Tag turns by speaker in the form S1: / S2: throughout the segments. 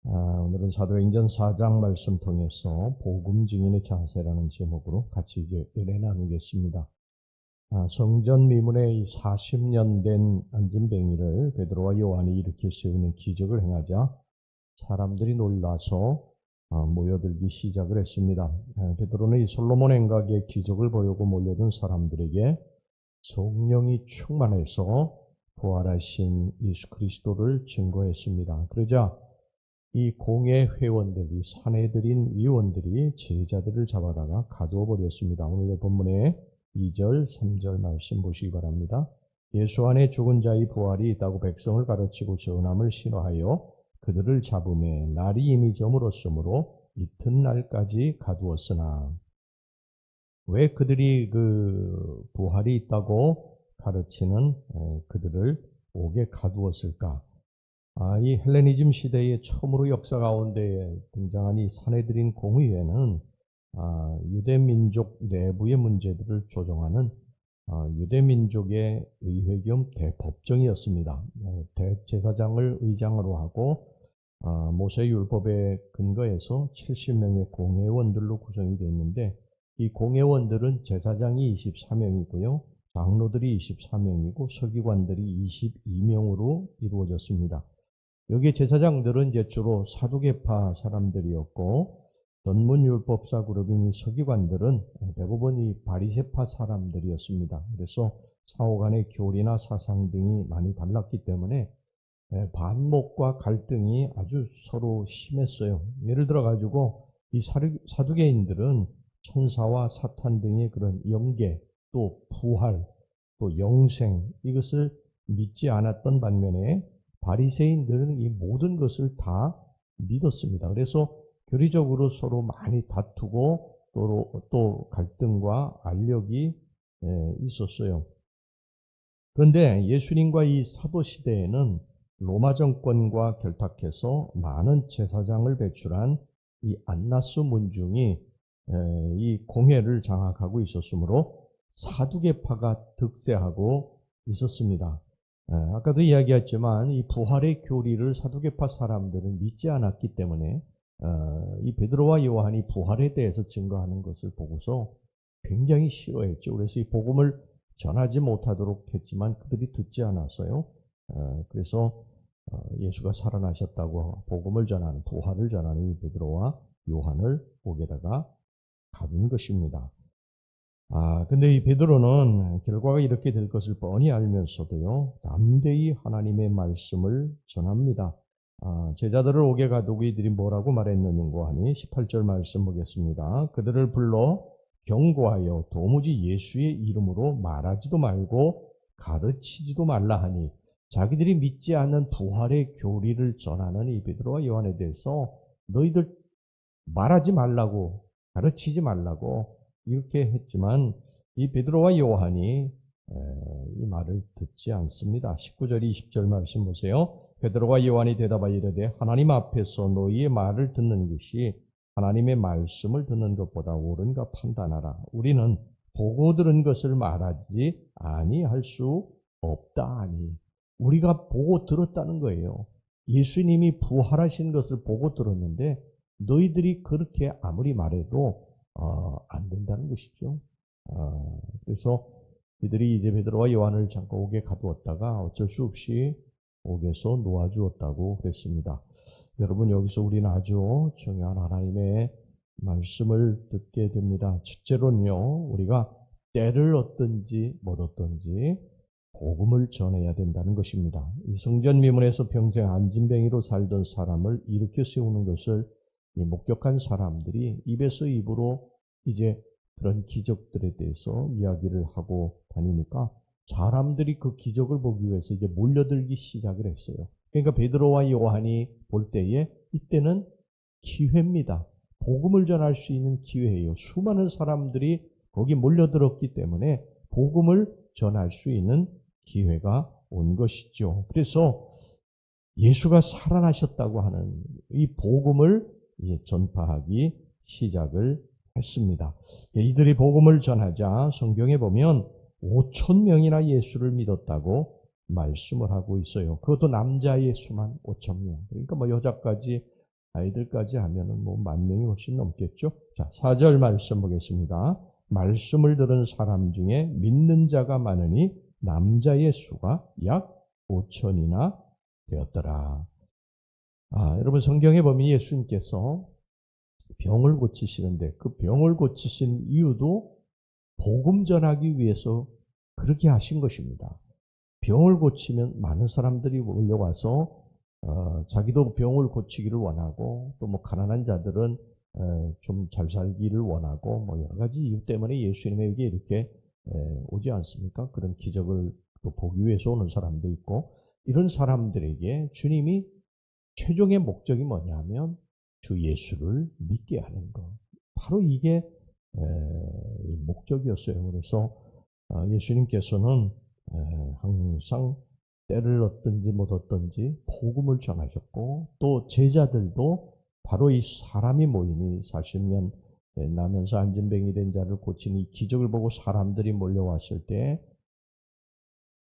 S1: 오늘은 사도행전 4장 말씀 통해서 복음 증인의 자세라는 제목으로 같이 이제 은혜 나누겠습니다. 성전 미문에 이 40년 된 안진뱅이를 베드로와 요한이 일으켜 세우는 기적을 행하자 사람들이 놀라서 모여들기 시작을 했습니다. 베드로는 이 솔로몬 행각의 기적을 보려고 몰려든 사람들에게 성령이 충만해서 부활하신 예수 그리스도를 증거했습니다. 그러자 이 공회 회원들, 이 산헤드린 위원들이 제자들을 잡아다가 가두어 버렸습니다. 오늘 본문의 2절, 3절 말씀 보시기 바랍니다. 예수 안에 죽은 자의 부활이 있다고 백성을 가르치고 전함을 신호하여 그들을 잡음에 날이 이미 저물었으므로 이튿날까지 가두었으나, 왜 그들이 그 부활이 있다고 가르치는 그들을 옥에 가두었을까? 이 헬레니즘 시대에 처음으로 역사 가운데 등장한 이 산헤드린 공의회는 유대민족 내부의 문제들을 조정하는 유대민족의 의회 겸 대법정이었습니다. 대제사장을 의장으로 하고 모세율법에 근거해서 70명의 공회원들로 구성이 되어 있는데, 이 공회원들은 제사장이 24명이고요. 장로들이 24명이고 서기관들이 22명으로 이루어졌습니다. 여기 제사장들은 이제 주로 사두개파 사람들이었고, 전문율법사 그룹인 이 서기관들은 대부분 이 바리새파 사람들이었습니다. 그래서 사후 간의 교리나 사상 등이 많이 달랐기 때문에 반목과 갈등이 아주 서로 심했어요. 예를 들어 가지고 이 사두개인들은 천사와 사탄 등의 그런 영계, 또 부활, 또 영생, 이것을 믿지 않았던 반면에 바리새인들은 이 모든 것을 다 믿었습니다. 그래서 교리적으로 서로 많이 다투고 또 갈등과 알력이 있었어요. 그런데 예수님과 이 사도 시대에는 로마 정권과 결탁해서 많은 제사장을 배출한 이 안나스 문중이 이 공회를 장악하고 있었으므로 사두개파가 득세하고 있었습니다. 아까도 이야기했지만 이 부활의 교리를 사두개파 사람들은 믿지 않았기 때문에 이 베드로와 요한이 부활에 대해서 증거하는 것을 보고서 굉장히 싫어했죠. 그래서 이 복음을 전하지 못하도록 했지만 그들이 듣지 않았어요. 그래서 예수가 살아나셨다고 복음을 전하는, 부활을 전하는 이 베드로와 요한을 옥에다가 가둔 것입니다. 근데 이 베드로는 결과가 이렇게 될 것을 뻔히 알면서도요, 담대히 하나님의 말씀을 전합니다. 제자들을 옥에 가두고 이들이 뭐라고 말했느냐고 하니 18절 말씀 보겠습니다. 그들을 불러 경고하여 도무지 예수의 이름으로 말하지도 말고 가르치지도 말라 하니, 자기들이 믿지 않는 부활의 교리를 전하는 이 베드로와 요한에 대해서 너희들 말하지 말라고, 가르치지 말라고 이렇게 했지만 이 베드로와 요한이 이 말을 듣지 않습니다. 19절 20절 말씀 보세요. 베드로와 요한이 대답하여 이르되 하나님 앞에서 너희의 말을 듣는 것이 하나님의 말씀을 듣는 것보다 옳은가 판단하라. 우리는 보고 들은 것을 말하지 아니할 수 없다 하니, 우리가 보고 들었다는 거예요. 예수님이 부활하신 것을 보고 들었는데 너희들이 그렇게 아무리 말해도 안 된다는 것이죠. 그래서 이들이 이제 베드로와 요한을 잠깐 옥에 가두었다가 어쩔 수 없이 옥에서 놓아주었다고 그랬습니다. 여러분, 여기서 우리는 아주 중요한 하나님의 말씀을 듣게 됩니다. 첫째로는요, 우리가 때를 얻든지 못 얻든지 복음을 전해야 된다는 것입니다. 이 성전 미문에서 평생 안진뱅이로 살던 사람을 일으켜 세우는 것을 목격한 사람들이 입에서 입으로 이제 그런 기적들에 대해서 이야기를 하고 다니니까 사람들이 그 기적을 보기 위해서 이제 몰려들기 시작을 했어요. 그러니까 베드로와 요한이 볼 때에 이때는 기회입니다. 복음을 전할 수 있는 기회예요. 수많은 사람들이 거기 몰려들었기 때문에 복음을 전할 수 있는 기회가 온 것이죠. 그래서 예수가 살아나셨다고 하는 이 복음을 전파하기 시작을 했습니다. 이들이 복음을 전하자 성경에 보면 5,000명이나 예수를 믿었다고 말씀을 하고 있어요. 그것도 남자의 수만 5,000명. 그러니까 여자까지 아이들까지 하면은 뭐 10,000명이 훨씬 넘겠죠. 자, 4절 말씀 보겠습니다. 말씀을 들은 사람 중에 믿는 자가 많으니 남자의 수가 약 5,000이나 되었더라. 여러분 성경에 보면 예수님께서 병을 고치시는데 그 병을 고치신 이유도 복음 전하기 위해서 그렇게 하신 것입니다. 병을 고치면 많은 사람들이 몰려와서 자기도 병을 고치기를 원하고 또 뭐 가난한 자들은 좀 잘 살기를 원하고 뭐 여러 가지 이유 때문에 예수님에게 이렇게 오지 않습니까? 그런 기적을 또 보기 위해서 오는 사람도 있고 이런 사람들에게 주님이 최종의 목적이 뭐냐면 주 예수를 믿게 하는 것. 바로 이게 목적이었어요. 그래서 예수님께서는 항상 때를 얻든지 못 얻든지 복음을 전하셨고 또 제자들도 바로 이 사람이 모이니 40년 나면서 안진뱅이 된 자를 고치는 이 기적을 보고 사람들이 몰려왔을 때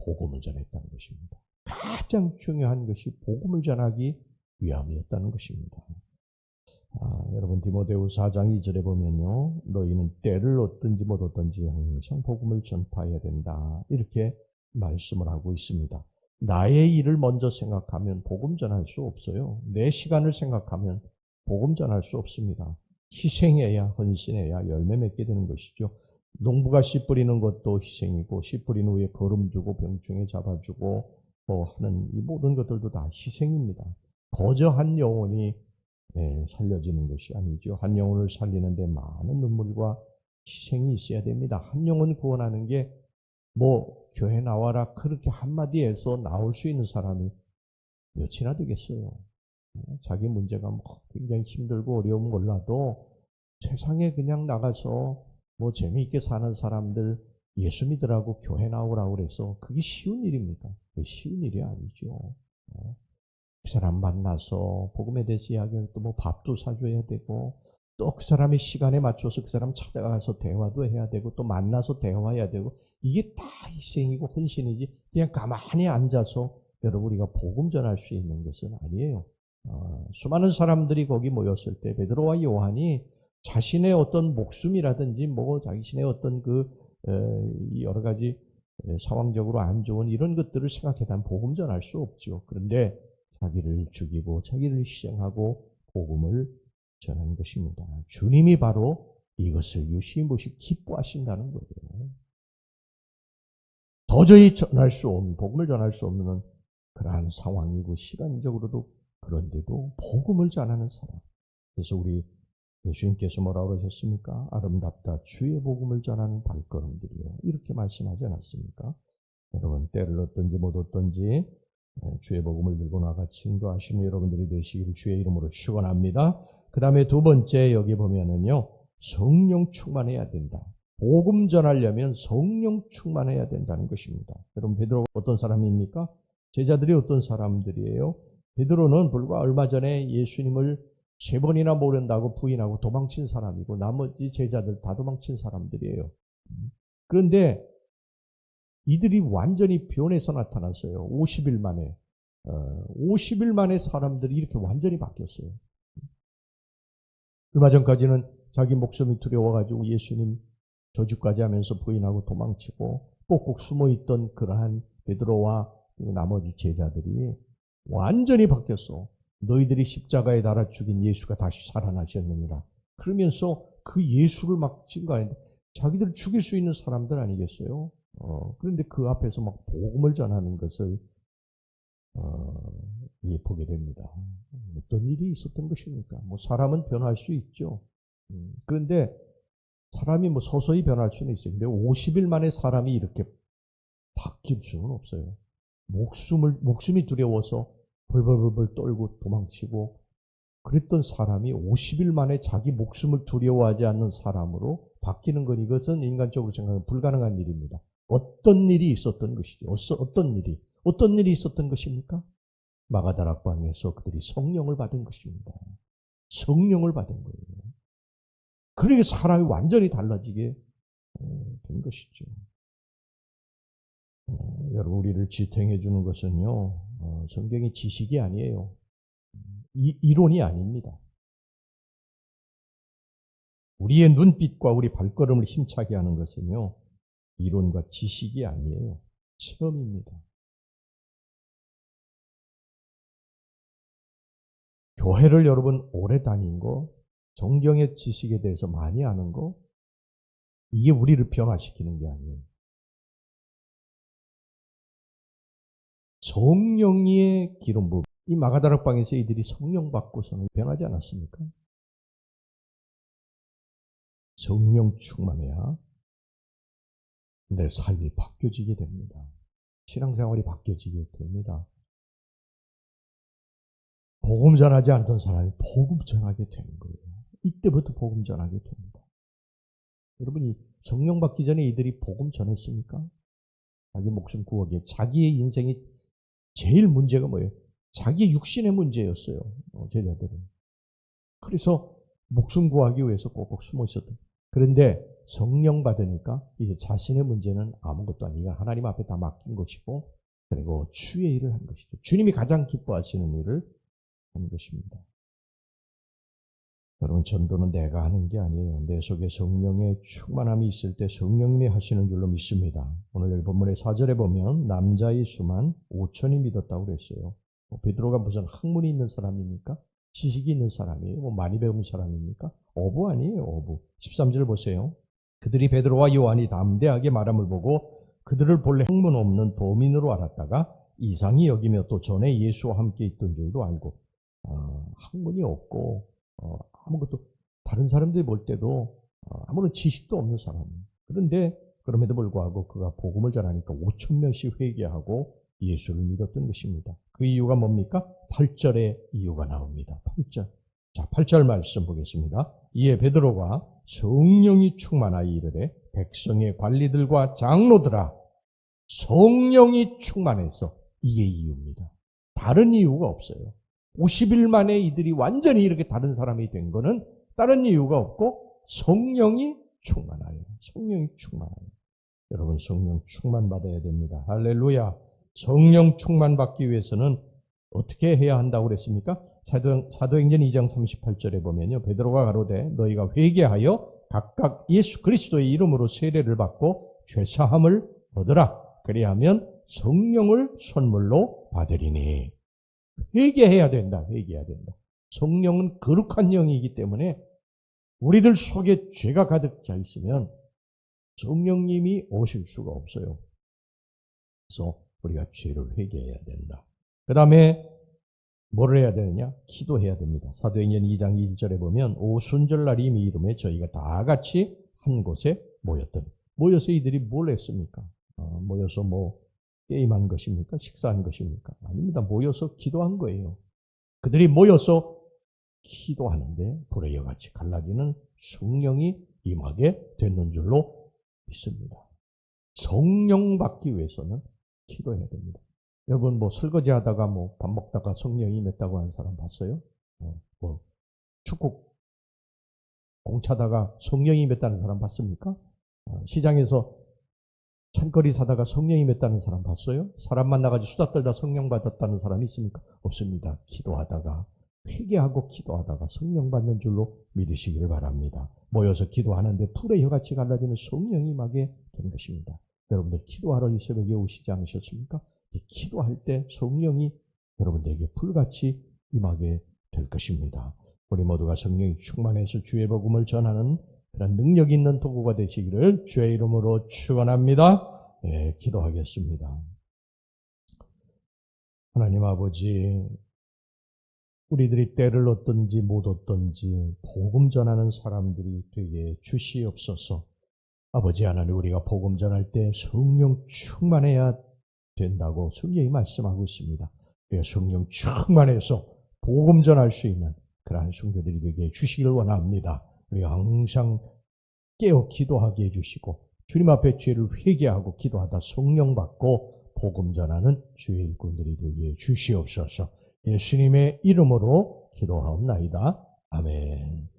S1: 복음을 전했다는 것입니다. 가장 중요한 것이 복음을 전하기 위함이었다는 것입니다. 여러분 디모데후서 4장 2절에 보면요. 너희는 때를 얻든지 못 얻든지 항상 복음을 전파해야 된다. 이렇게 말씀을 하고 있습니다. 나의 일을 먼저 생각하면 복음 전할 수 없어요. 내 시간을 생각하면 복음 전할 수 없습니다. 희생해야 헌신해야 열매 맺게 되는 것이죠. 농부가 씨 뿌리는 것도 희생이고 씨 뿌린 후에 거름 주고 병충해 잡아주고 뭐 하는 이 모든 것들도 다 희생입니다. 거저 한 영혼이 살려지는 것이 아니죠. 한 영혼을 살리는데 많은 눈물과 희생이 있어야 됩니다. 한 영혼 구원하는 게 뭐 교회 나와라 그렇게 한마디에서 나올 수 있는 사람이 몇이나 되겠어요. 자기 문제가 뭐 굉장히 힘들고 어려운 몰라도 세상에 그냥 나가서 뭐 재미있게 사는 사람들 예수 믿으라고 교회 나오라고 그래서 그게 쉬운 일입니까? 그게 쉬운 일이 아니죠. 그 사람 만나서 복음에 대해서 이야기할 때 뭐 밥도 사줘야 되고 또 그 사람의 시간에 맞춰서 그 사람 찾아가서 대화도 해야 되고 또 만나서 대화해야 되고 이게 다 희생이고 헌신이지 그냥 가만히 앉아서 여러분 우리가 복음 전할 수 있는 것은 아니에요. 수많은 사람들이 거기 모였을 때 베드로와 요한이 자신의 어떤 목숨이라든지 뭐 자신의 어떤 그 여러 가지 상황적으로 안 좋은 이런 것들을 생각해도 복음 전할 수 없죠. 그런데 자기를 죽이고 자기를 희생하고 복음을 전하는 것입니다. 주님이 바로 이것을 유심무시 기뻐하신다는 거예요. 도저히 전할 수 없는 복음을 전할 수 없는 그러한 상황이고 시간적으로도 그런데도 복음을 전하는 사람. 그래서 우리 예수님께서 뭐라고 그러셨습니까? 아름답다 주의 복음을 전하는 발걸음들이요. 이렇게 말씀하지 않았습니까? 여러분 때를 얻든지 못 얻든지 주의 복음을 들고 나가 증거하시는 여러분들이 되시기를 주의 이름으로 축원합니다. 그 다음에 두 번째 여기 보면은요. 성령 충만해야 된다. 복음 전하려면 성령 충만해야 된다는 것입니다. 여러분 베드로 어떤 사람입니까? 제자들이 어떤 사람들이에요? 베드로는 불과 얼마 전에 예수님을 3번이나 모른다고 부인하고 도망친 사람이고 나머지 제자들 다 도망친 사람들이에요. 그런데 이들이 완전히 변해서 나타났어요. 50일 만에. 50일 만에 사람들이 이렇게 완전히 바뀌었어요. 얼마 전까지는 자기 목숨이 두려워가지고 예수님 저주까지 하면서 부인하고 도망치고 꼭꼭 숨어있던 그러한 베드로와 나머지 제자들이 완전히 바뀌었어. 너희들이 십자가에 달아 죽인 예수가 다시 살아나셨느니라. 그러면서 그 예수를 막 증거하는데 자기들을 죽일 수 있는 사람들 아니겠어요? 그런데 그 앞에서 막 복음을 전하는 것을 보게 됩니다. 어떤 일이 있었던 것입니까? 뭐 사람은 변할 수 있죠. 그런데 사람이 뭐 서서히 변할 수는 있어요. 근데 50일 만에 사람이 이렇게 바뀔 수는 없어요. 목숨이 두려워서 벌벌벌 떨고 도망치고 그랬던 사람이 50일 만에 자기 목숨을 두려워하지 않는 사람으로 바뀌는 건 이것은 인간적으로 생각하면 불가능한 일입니다. 어떤 일이 있었던 것이죠. 어떤 일이 있었던 것입니까? 마가다락방에서 그들이 성령을 받은 것입니다. 성령을 받은 거예요. 그러니까 사람이 완전히 달라지게 된 것이죠. 여러분 우리를 지탱해 주는 것은요. 성경의 지식이 아니에요. 이론이 아닙니다. 우리의 눈빛과 우리 발걸음을 힘차게 하는 것은요, 이론과 지식이 아니에요. 체험입니다. 교회를 여러분 오래 다닌 거, 성경의 지식에 대해서 많이 아는 거, 이게 우리를 변화시키는 게 아니에요. 성령의 기름 부음. 이 마가다락방에서 이들이 성령 받고서는 변하지 않았습니까? 성령 충만해야 내 삶이 바뀌어지게 됩니다. 신앙생활이 바뀌어지게 됩니다. 복음 전하지 않던 사람이 복음 전하게 되는 거예요. 이때부터 복음 전하게 됩니다. 여러분이 성령 받기 전에 이들이 복음 전했습니까? 자기 목숨 구하기에 자기의 인생이 제일 문제가 뭐예요? 자기 육신의 문제였어요. 제자들은. 그래서 목숨 구하기 위해서 꼭꼭 숨어 있었던. 그런데 성령 받으니까 이제 자신의 문제는 아무것도 아니라 하나님 앞에 다 맡긴 것이고, 그리고 주의 일을 한 것이죠. 주님이 가장 기뻐하시는 일을 한 것입니다. 여러분, 전도는 내가 하는 게 아니에요. 내 속에 성령의 충만함이 있을 때 성령님이 하시는 줄로 믿습니다. 오늘 여기 본문의 4절에 보면 남자의 수만 5천이 믿었다고 그랬어요. 베드로가 무슨 학문이 있는 사람입니까? 지식이 있는 사람이에요? 많이 배운 사람입니까? 어부 아니에요, 어부. 13절 보세요. 그들이 베드로와 요한이 담대하게 말함을 보고 그들을 본래 학문 없는 범인으로 알았다가 이상히 여기며 또 전에 예수와 함께 있던 줄도 알고, 학문이 없고 아무것도, 다른 사람들이 볼 때도 아무런 지식도 없는 사람. 그런데 그럼에도 불구하고 그가 복음을 전하니까 5천 명씩 회개하고 예수를 믿었던 것입니다. 그 이유가 뭡니까? 8절에 이유가 나옵니다. 8절. 자, 8절 말씀 보겠습니다. 이에 베드로가 성령이 충만하여 이르되 백성의 관리들과 장로들아, 성령이 충만해서, 이게 이유입니다. 다른 이유가 없어요. 50일 만에 이들이 완전히 이렇게 다른 사람이 된 거는 다른 이유가 없고 성령이 충만하여. 성령이 충만하여. 여러분, 성령 충만 받아야 됩니다. 할렐루야. 성령 충만 받기 위해서는 어떻게 해야 한다고 그랬습니까? 사도행전 2장 38절에 보면요, 베드로가 가로되 너희가 회개하여 각각 예수 그리스도의 이름으로 세례를 받고 죄사함을 얻으라. 그리하면 성령을 선물로 받으리니. 회개해야 된다. 회개해야 된다. 성령은 거룩한 영이기 때문에 우리들 속에 죄가 가득 차 있으면 성령님이 오실 수가 없어요. 그래서 우리가 죄를 회개해야 된다. 그 다음에 뭐를 해야 되느냐? 기도해야 됩니다. 사도행전 2장 1절에 보면 오순절날이 미름에 저희가 다 같이 한 곳에 모여서 이들이 뭘 했습니까? 모여서 게임한 것입니까? 식사한 것입니까? 아닙니다. 모여서 기도한 거예요. 그들이 모여서 기도하는데 불의 여같이 갈라지는 성령이 임하게 되는 줄로 믿습니다. 성령 받기 위해서는 기도해야 됩니다. 여러분, 설거지 하다가 밥 먹다가 성령이 임했다고 하는 사람 봤어요? 축구 공 차다가 성령이 임했다는 사람 봤습니까? 시장에서 찬거리 사다가 성령이 임했다는 사람 봤어요? 사람 만나가지고 수다 떨다 성령 받았다는 사람이 있습니까? 없습니다. 기도하다가, 회개하고 기도하다가 성령 받는 줄로 믿으시기를 바랍니다. 모여서 기도하는데 불의 혀같이 갈라지는 성령이 임하게 된 것입니다. 여러분들 기도하러 이 새벽에 오시지 않으셨습니까? 기도할 때 성령이 여러분들에게 불같이 임하게 될 것입니다. 우리 모두가 성령이 충만해서 주의 복음을 전하는 그런 능력 있는 도구가 되시기를 주의 이름으로 축원합니다. 예, 기도하겠습니다. 하나님 아버지, 우리들이 때를 얻든지 못 얻든지 복음 전하는 사람들이 되게 주시옵소서. 아버지 하나님, 우리가 복음 전할 때 성령 충만해야 된다고 성경이 말씀하고 있습니다. 우리가 성령 충만해서 복음 전할 수 있는 그러한 성도들이 되게 해주시기를 원합니다. 우리가 항상 깨어 기도하게 해주시고 주님 앞에 죄를 회개하고 기도하다 성령 받고 복음 전하는 주의 일꾼들이 되게 해주시옵소서. 예수님의 이름으로 기도하옵나이다. 아멘.